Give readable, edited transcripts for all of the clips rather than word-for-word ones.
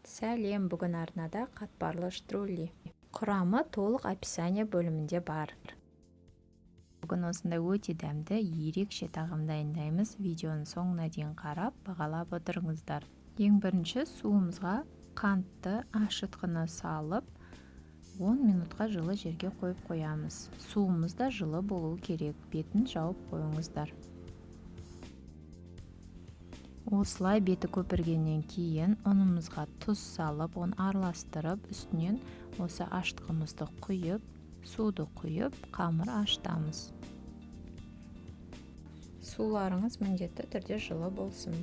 Сәлем, бүгін арнада қатпарлы штрулли. Құрамы толық описание бөлімінде бар. Бүгін осындай өте дәмді, ерекше тағам дайындаймыз. Видеоны соңына дейін қарап, бағалап отырыңыздар. Ең бірінші суымызға қантты ашытқыны салып, 10 минутқа жылы жерге қойып қоямыз. Суымыз да жылы болуы керек, бетін жауып қойыңыздар. Осылай беті көпіргеннен кейін ұнымызға тұз салып, оны араластырып, үстінен осы ашытқымызды құйып, суды құйып, қамыр ашытамыз. Суларыңыз міндетті түрде жылы болсын.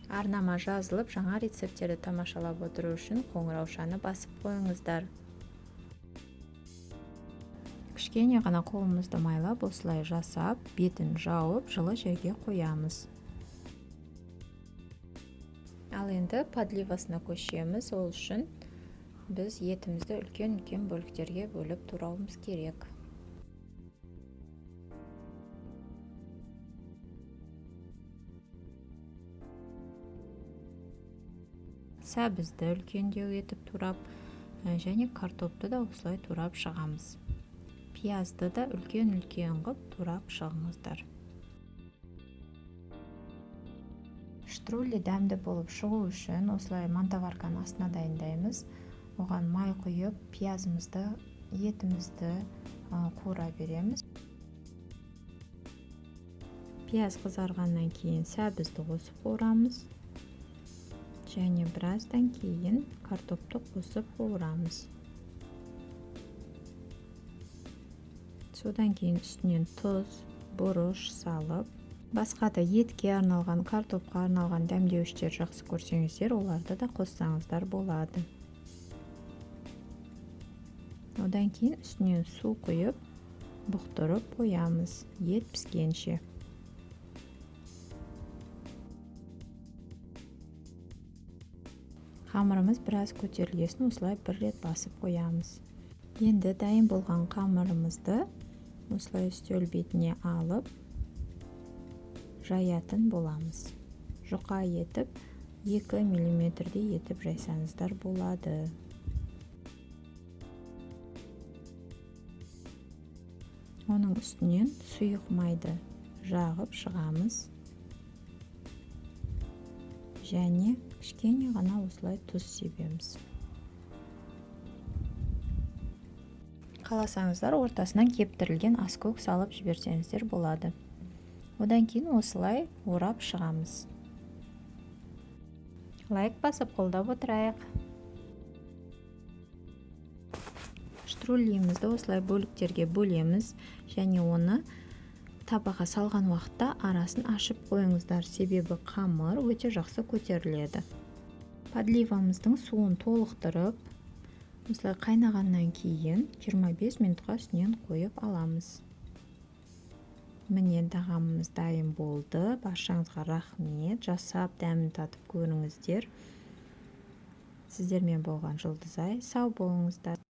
Арнама жазылып, жаңа рецепттерді тамашалап отыру үшін қоңыраушаны басып қойыңыздар. Кішкене ғана қолымызды майлап, осылай жасап, бетін жауып, жылы жерге қоямыз. Ал енді подливасына көшеміз. Ол үшін біз етімізді үлкен бөліктерге бөліп турауымыз керек. Сәбізді үлкендеу етіп турап, және картопты да осылай турап шығамыз. Пиязды да үлкен қып турап шығыңыздар. Штрулли дәмді болып шығу үшін осылай мантаварканың астына дайындаймыз. Оған май құйып, пиязымызды, етімізді қуыра береміз. Пияз қызарғаннан кейін сәбізді қосып қуырамыз. Және біраздан кейін картопты қосып қуырамыз. Содан кейін үстінен тұз, бұрыш салып, басқа да етке арналған, картопқа арналған дәмдеуіштер жақсы көрсеңіздер, оларды да қоссаңыздар болады. Одан кейін үстінен су құйып, бұқтырып қоямыз, ет піскенше. Қамырымыз біраз көтерілгесін осылай бір рет басып қоямыз. Енді дайын болған қамырымызды осылай үстел бетіне алып, жаятын боламыз. Жұқа етіп, 2 мм-де етіп жайсаңыздар болады. Оның үстінен сұйық майды жағып шығамыз. Және кішкене ғана осылай тұз себеміз. Қаласаңыздар, ортасынан кептірілген аскөк салып жіберсеңіздер болады. Одан кейін осылай орап шығамыз. Лайк басып қолдап отырайық. Штруллиімізді осылай бөліктерге бөлеміз, және оны табаға салған уақытта арасын ашып қойыңыздар, себебі қамыр өте жақсы көтеріледі. Подливамыздың суын толықтырып, осылай қайнағаннан кейін 25 минутқа үстінен қойып аламыз. Міне тағамымыз дайын болды. Баршаңызға рахмет. Жасап, дәмін татып көріңіздер. Сіздермен болған Жұлдызай. Сау болыңыздар.